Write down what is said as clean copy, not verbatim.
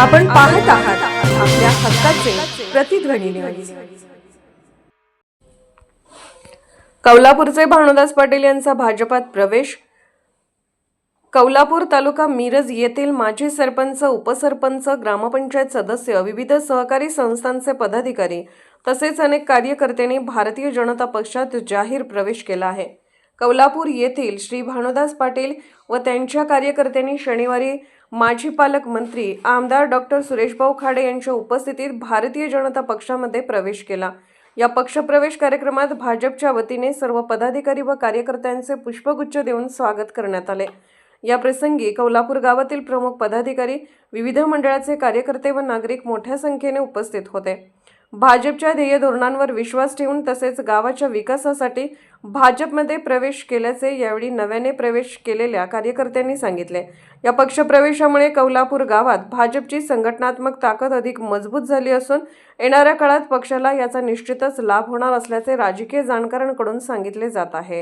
आपण पाहत आहात आपल्या हक्काचे प्रतिध्वनी न्यूज। कौलापूरचे भानुदास पाटील यांचा भाजपात प्रवेश। कौलापूर तालुका मिरज येथील माजी सरपंच, उपसरपंच, ग्रामपंचायत सदस्य, विविध सहकारी संस्थांचे पदाधिकारी तसेच अनेक कार्यकर्त्यांनी भारतीय जनता पक्षात जाहीर प्रवेश केला आहे। कौलापूर येथील श्री भानुदास पाटील व त्यांच्या कार्यकर्त्यांनी शनिवारी माजी पालकमंत्री आमदार डॉक्टर सुरेशभाऊ खाडे यांच्या उपस्थितीत भारतीय जनता पक्षामध्ये प्रवेश केला। या पक्षप्रवेश कार्यक्रमात भाजपच्या वतीने सर्व पदाधिकारी व कार्यकर्त्यांचे पुष्पगुच्छ देऊन स्वागत करण्यात आले। या प्रसंगी कौलापूर गावातील प्रमुख पदाधिकारी, विविध मंडळाचे कार्यकर्ते व नागरिक मोठ्या संख्येने उपस्थित होते। भाजपच्या ध्येय धोरणांवर विश्वास ठेवून तसेच गावाच्या विकासासाठी भाजपमध्ये प्रवेश केल्याचे यावेळी नव्याने प्रवेश केलेल्या कार्यकर्त्यांनी सांगितले। या पक्षप्रवेशामुळे कौलापूर गावात भाजपची संघटनात्मक ताकद अधिक मजबूत झाली असून येणाऱ्या काळात पक्षाला याचा निश्चितच लाभ होणार असल्याचे राजकीय जाणकारांकडून सांगितले जात आहे।